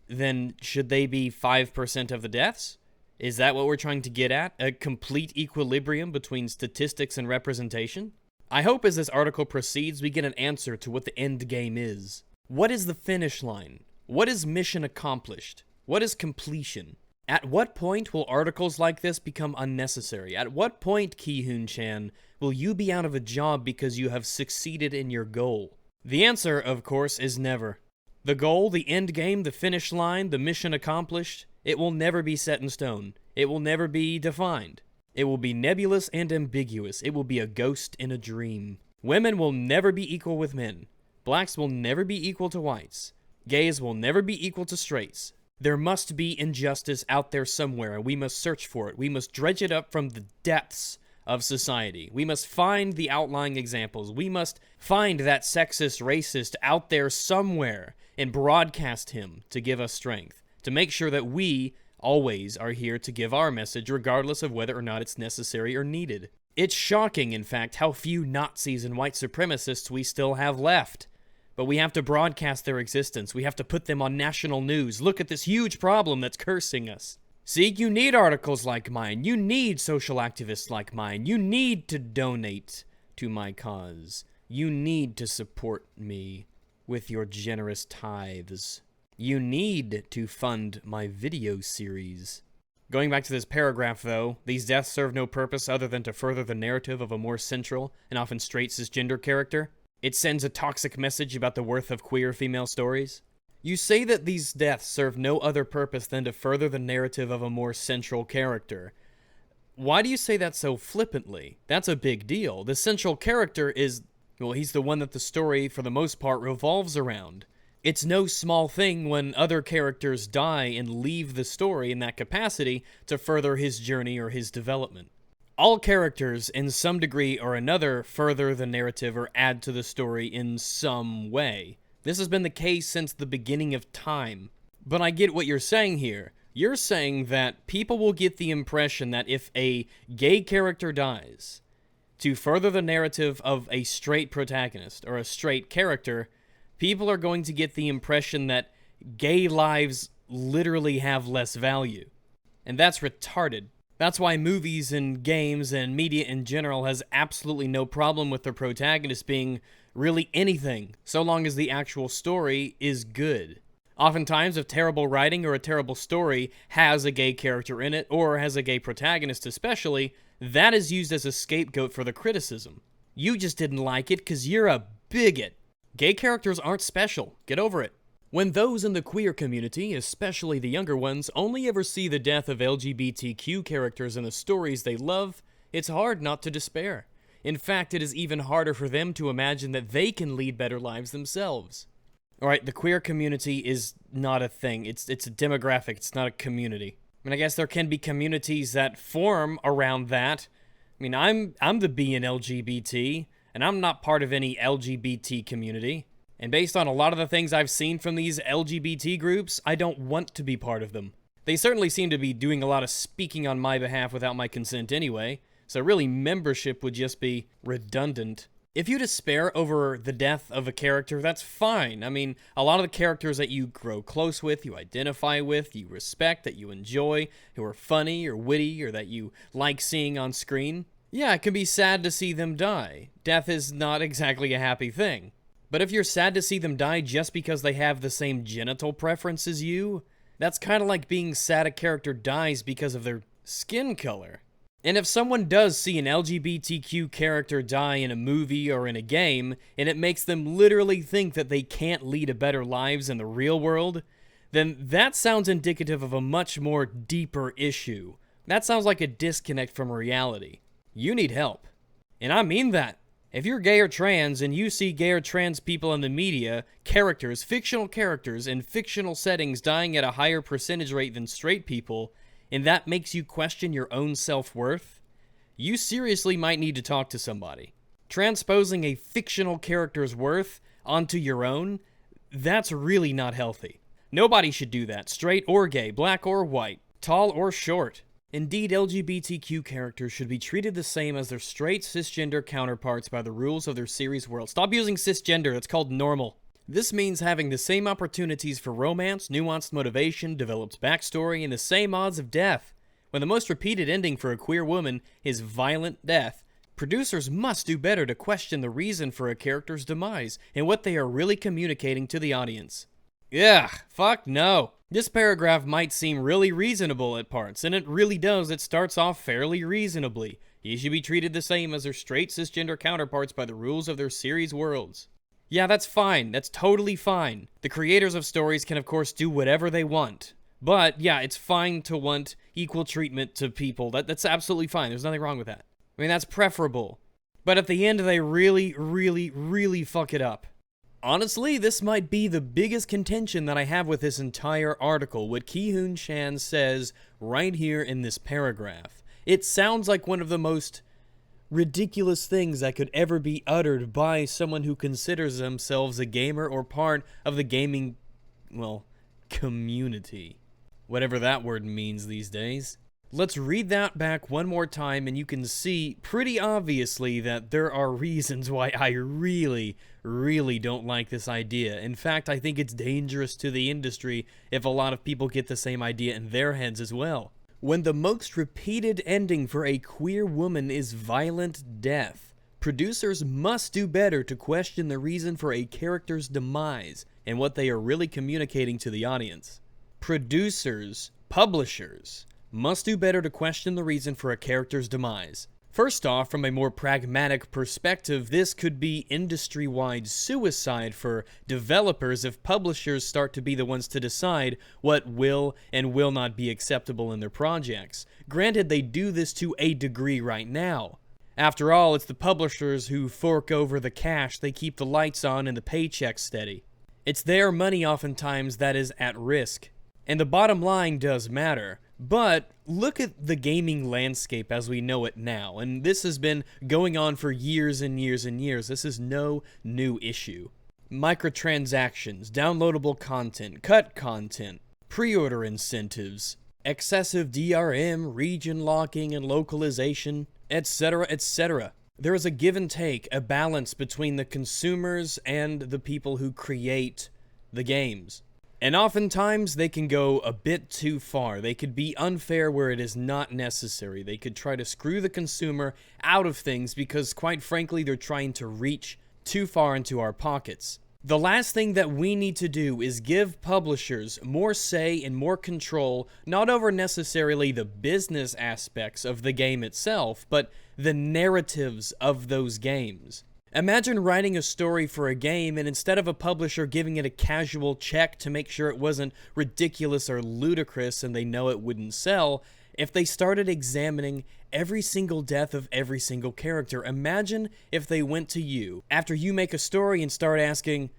then should they be 5% of the deaths? Is that what we're trying to get at? A complete equilibrium between statistics and representation? I hope as this article proceeds, we get an answer to what the end game is. What is the finish line? What is mission accomplished? What is completion? At what point will articles like this become unnecessary? At what point, Ki-Hoon-chan, will you be out of a job because you have succeeded in your goal? The answer, of course, is never. The goal, the end game, the finish line, the mission accomplished, it will never be set in stone. It will never be defined. It will be nebulous and ambiguous. It will be a ghost in a dream. Women will never be equal with men. Blacks will never be equal to whites. Gays will never be equal to straights. There must be injustice out there somewhere, and we must search for it. We must dredge it up from the depths of society. We must find the outlying examples. We must find that sexist racist out there somewhere and broadcast him to give us strength, to make sure that we always are here to give our message regardless of whether or not it's necessary or needed. It's shocking, in fact, how few Nazis and white supremacists we still have left. But we have to broadcast their existence. We have to put them on national news. Look at this huge problem that's cursing us. See, you need articles like mine. You need social activists like mine. You need to donate to my cause. You need to support me with your generous tithes. You need to fund my video series. Going back to this paragraph, though, these deaths serve no purpose other than to further the narrative of a more central and often straight cisgender character. It sends a toxic message about the worth of queer female stories. You say that these deaths serve no other purpose than to further the narrative of a more central character. Why do you say that so flippantly? That's a big deal. The central character is, well, he's the one that the story, for the most part, revolves around. It's no small thing when other characters die and leave the story in that capacity to further his journey or his development. All characters, in some degree or another, further the narrative or add to the story in some way. This has been the case since the beginning of time. But I get what you're saying here. You're saying that people will get the impression that if a gay character dies, to further the narrative of a straight protagonist or a straight character, people are going to get the impression that gay lives literally have less value. And that's retarded. That's why movies and games and media in general has absolutely no problem with their protagonist being really anything, so long as the actual story is good. Oftentimes, if terrible writing or a terrible story has a gay character in it, or has a gay protagonist especially, that is used as a scapegoat for the criticism. You just didn't like it because you're a bigot. Gay characters aren't special. Get over it. When those in the queer community, especially the younger ones, only ever see the death of LGBTQ characters in the stories they love, it's hard not to despair. In fact, it is even harder for them to imagine that they can lead better lives themselves. Alright, the queer community is not a thing. It's a demographic, it's not a community. I mean, I guess there can be communities that form around that. I mean, I'm the B in LGBT, and I'm not part of any LGBT community. And based on a lot of the things I've seen from these LGBT groups, I don't want to be part of them. They certainly seem to be doing a lot of speaking on my behalf without my consent anyway, so really membership would just be redundant. If you despair over the death of a character, that's fine. I mean, a lot of the characters that you grow close with, you identify with, you respect, that you enjoy, who are funny or witty, or that you like seeing on screen, yeah, it can be sad to see them die. Death is not exactly a happy thing. But if you're sad to see them die just because they have the same genital preference as you, that's kind of like being sad a character dies because of their skin color. And if someone does see an LGBTQ character die in a movie or in a game, and it makes them literally think that they can't lead a better lives in the real world, then that sounds indicative of a much more deeper issue. That sounds like a disconnect from reality. You need help. And I mean that. If you're gay or trans and you see gay or trans people in the media, characters, fictional characters in fictional settings dying at a higher percentage rate than straight people, and that makes you question your own self-worth, you seriously might need to talk to somebody. Transposing a fictional character's worth onto your own, that's really not healthy. Nobody should do that, straight or gay, black or white, tall or short. Indeed, LGBTQ characters should be treated the same as their straight cisgender counterparts by the rules of their series world. Stop using cisgender, it's called normal. This means having the same opportunities for romance, nuanced motivation, developed backstory, and the same odds of death. When the most repeated ending for a queer woman is violent death, producers must do better to question the reason for a character's demise and what they are really communicating to the audience. Ugh, fuck no. This paragraph might seem really reasonable at parts, and it really does. It starts off fairly reasonably. You should be treated the same as their straight cisgender counterparts by the rules of their series worlds. Yeah, that's fine. That's totally fine. The creators of stories can, of course, do whatever they want. But, yeah, it's fine to want equal treatment to people. That's absolutely fine. There's nothing wrong with that. I mean, that's preferable. But at the end, they really, really, really fuck it up. Honestly, this might be the biggest contention that I have with this entire article, what Ki-Hoon Chan says right here in this paragraph. It sounds like one of the most ridiculous things that could ever be uttered by someone who considers themselves a gamer or part of the gaming, well, community. Whatever that word means these days. Let's read that back one more time and you can see pretty obviously that there are reasons why I really, really don't like this idea. In fact, I think it's dangerous to the industry if a lot of people get the same idea in their heads as well. When the most repeated ending for a queer woman is violent death, producers must do better to question the reason for a character's demise and what they are really communicating to the audience. Producers, publishers, must do better to question the reason for a character's demise. First off, from a more pragmatic perspective, this could be industry-wide suicide for developers if publishers start to be the ones to decide what will and will not be acceptable in their projects. Granted, they do this to a degree right now. After all, it's the publishers who fork over the cash, they keep the lights on and the paychecks steady. It's their money oftentimes that is at risk. And the bottom line does matter. But look at the gaming landscape as we know it now, and this has been going on for years and years and years. This is no new issue. Microtransactions, downloadable content, cut content, pre-order incentives, excessive DRM, region locking and localization, etc., etc. There is a give and take, a balance between the consumers and the people who create the games. And oftentimes they can go a bit too far. They could be unfair where it is not necessary. They could try to screw the consumer out of things because, quite frankly, they're trying to reach too far into our pockets. The last thing that we need to do is give publishers more say and more control, not over necessarily the business aspects of the game itself, but the narratives of those games. Imagine writing a story for a game and instead of a publisher giving it a casual check to make sure it wasn't ridiculous or ludicrous and they know it wouldn't sell, if they started examining every single death of every single character. Imagine if they went to you after you make a story and start asking,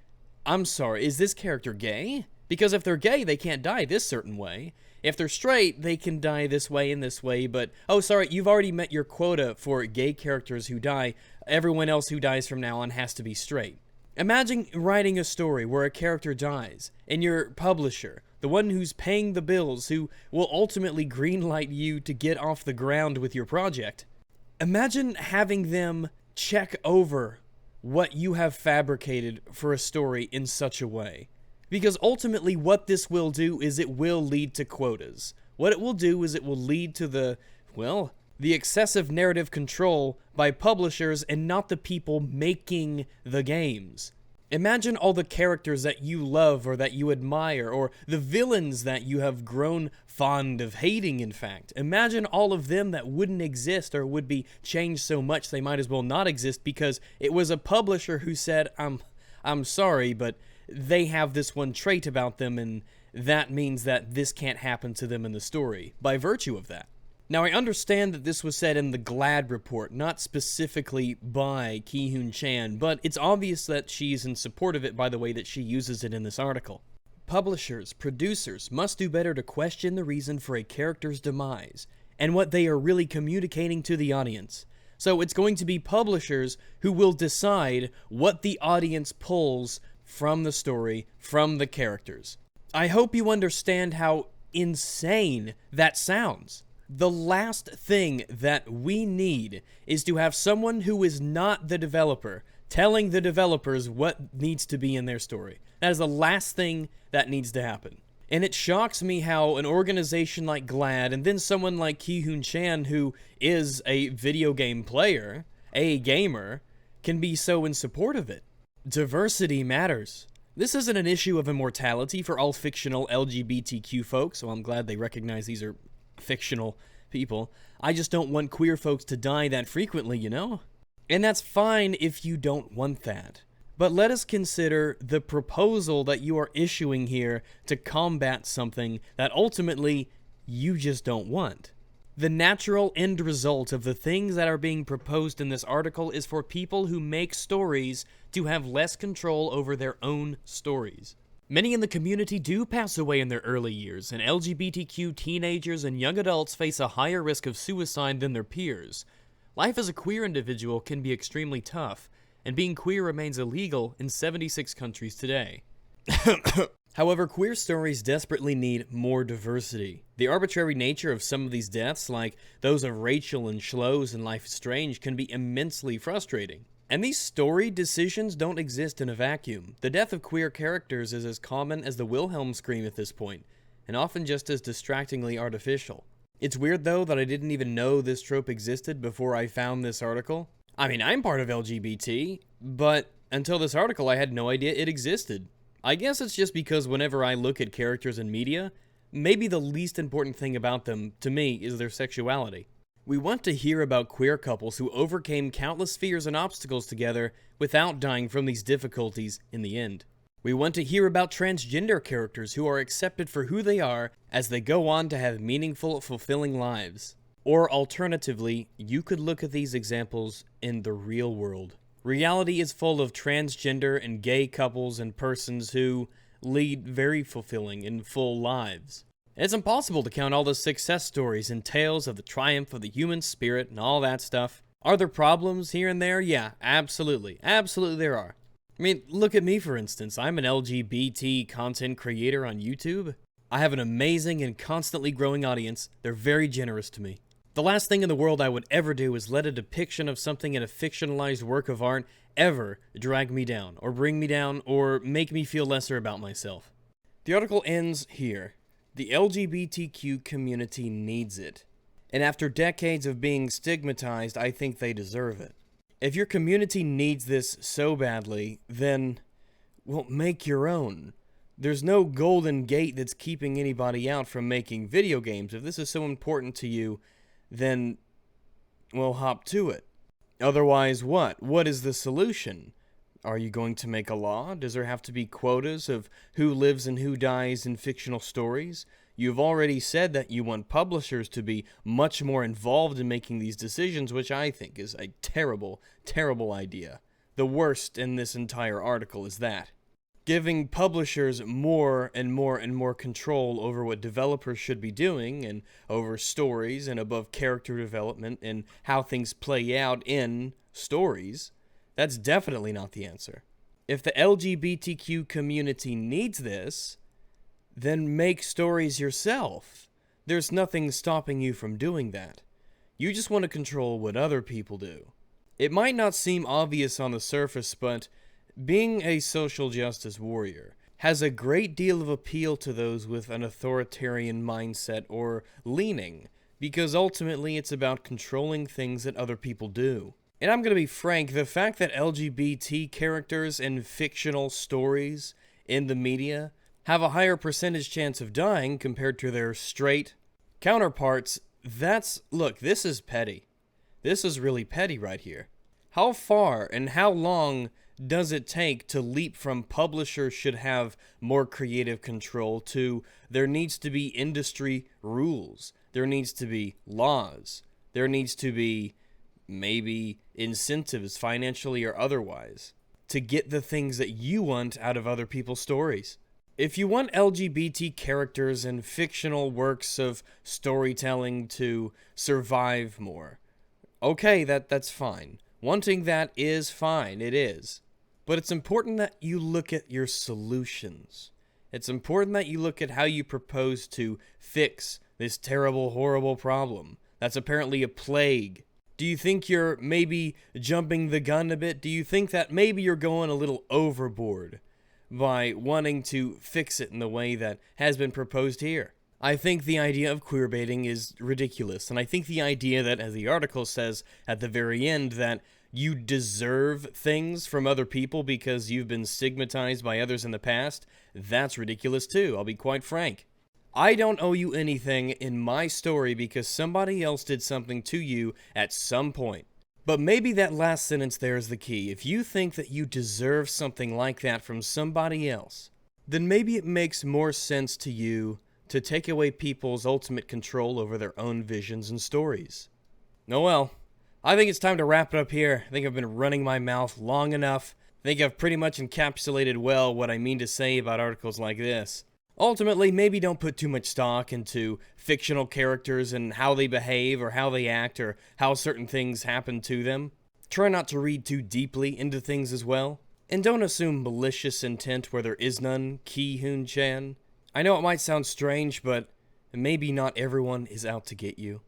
I'm sorry, is this character gay? Because if they're gay, they can't die this certain way. If they're straight, they can die this way and this way, but, oh, sorry, you've already met your quota for gay characters who die. Everyone else who dies from now on has to be straight. Imagine writing a story where a character dies, and your publisher, the one who's paying the bills, who will ultimately greenlight you to get off the ground with your project. Imagine having them check over what you have fabricated for a story in such a way. Because ultimately what this will do is it will lead to quotas. What it will do is it will lead to the excessive narrative control by publishers and not the people making the games. Imagine all the characters that you love or that you admire, or the villains that you have grown fond of hating, in fact. Imagine all of them that wouldn't exist or would be changed so much they might as well not exist because it was a publisher who said, I'm sorry, but they have this one trait about them, and that means that this can't happen to them in the story, by virtue of that. Now, I understand that this was said in the GLAD report, not specifically by Ki-Hoon Chan, but it's obvious that she's in support of it by the way that she uses it in this article. Publishers, producers must do better to question the reason for a character's demise, and what they are really communicating to the audience. So it's going to be publishers who will decide what the audience pulls from the story, from the characters. I hope you understand how insane that sounds. The last thing that we need is to have someone who is not the developer telling the developers what needs to be in their story. That is the last thing that needs to happen. And it shocks me how an organization like GLAD, and then someone like Ki-Hoon Chan, who is a video game player, a gamer, can be so in support of it. Diversity matters. This isn't an issue of immortality for all fictional LGBTQ folks, so I'm glad they recognize these are fictional people. I just don't want queer folks to die that frequently, you know? And that's fine if you don't want that. But let us consider the proposal that you are issuing here to combat something that ultimately you just don't want. The natural end result of the things that are being proposed in this article is for people who make stories to have less control over their own stories. Many in the community do pass away in their early years, and LGBTQ teenagers and young adults face a higher risk of suicide than their peers. Life as a queer individual can be extremely tough, and being queer remains illegal in 76 countries today. However, queer stories desperately need more diversity. The arbitrary nature of some of these deaths, like those of Rachel and Schloss in Life is Strange, can be immensely frustrating. And these story decisions don't exist in a vacuum. The death of queer characters is as common as the Wilhelm scream at this point, and often just as distractingly artificial. It's weird though that I didn't even know this trope existed before I found this article. I mean, I'm part of LGBT, but until this article I had no idea it existed. I guess it's just because whenever I look at characters in media, maybe the least important thing about them, to me, is their sexuality. We want to hear about queer couples who overcame countless fears and obstacles together without dying from these difficulties in the end. We want to hear about transgender characters who are accepted for who they are as they go on to have meaningful, fulfilling lives. Or alternatively, you could look at these examples in the real world. Reality is full of transgender and gay couples and persons who lead very fulfilling and full lives. And it's impossible to count all the success stories and tales of the triumph of the human spirit and all that stuff. Are there problems here and there? Yeah, absolutely. Absolutely there are. I mean, look at me for instance. I'm an LGBT content creator on YouTube. I have an amazing and constantly growing audience. They're very generous to me. The last thing in the world I would ever do is let a depiction of something in a fictionalized work of art ever drag me down, or bring me down, or make me feel lesser about myself. The article ends here. The LGBTQ community needs it. And after decades of being stigmatized, I think they deserve it. If your community needs this so badly, then, well, make your own. There's no golden gate that's keeping anybody out from making video games. If this is so important to you, then, well, hop to it. Otherwise, what? What is the solution? Are you going to make a law? Does there have to be quotas of who lives and who dies in fictional stories? You've already said that you want publishers to be much more involved in making these decisions, which I think is a terrible, terrible idea. The worst in this entire article is that. Giving publishers more and more and more control over what developers should be doing, and over stories, and above character development, and how things play out in stories, that's definitely not the answer. If the LGBTQ community needs this, then make stories yourself. There's nothing stopping you from doing that. You just want to control what other people do. It might not seem obvious on the surface, but being a social justice warrior has a great deal of appeal to those with an authoritarian mindset or leaning, because ultimately it's about controlling things that other people do. And I'm going to be frank, the fact that LGBT characters in fictional stories in the media have a higher percentage chance of dying compared to their straight counterparts, look, this is petty. This is really petty right here. How far and how long does it take to leap from publishers should have more creative control to there needs to be industry rules, there needs to be laws, there needs to be maybe incentives financially or otherwise to get the things that you want out of other people's stories? If you want LGBT characters and fictional works of storytelling to survive more, okay, that's fine. Wanting that is fine, it is. But it's important that you look at your solutions. It's important that you look at how you propose to fix this terrible, horrible problem that's apparently a plague. Do you think you're maybe jumping the gun a bit? Do you think that maybe you're going a little overboard by wanting to fix it in the way that has been proposed here? I think the idea of queerbaiting is ridiculous, and I think the idea that, as the article says at the very end, that you deserve things from other people because you've been stigmatized by others in the past, that's ridiculous too, I'll be quite frank. I don't owe you anything in my story because somebody else did something to you at some point. But maybe that last sentence there is the key. If you think that you deserve something like that from somebody else, then maybe it makes more sense to you to take away people's ultimate control over their own visions and stories. Oh well. I think it's time to wrap it up here. I think I've been running my mouth long enough. I think I've pretty much encapsulated well what I mean to say about articles like this. Ultimately, maybe don't put too much stock into fictional characters and how they behave or how they act or how certain things happen to them. Try not to read too deeply into things as well. And don't assume malicious intent where there is none, Ki-Hoon Chan. I know it might sound strange, but maybe not everyone is out to get you.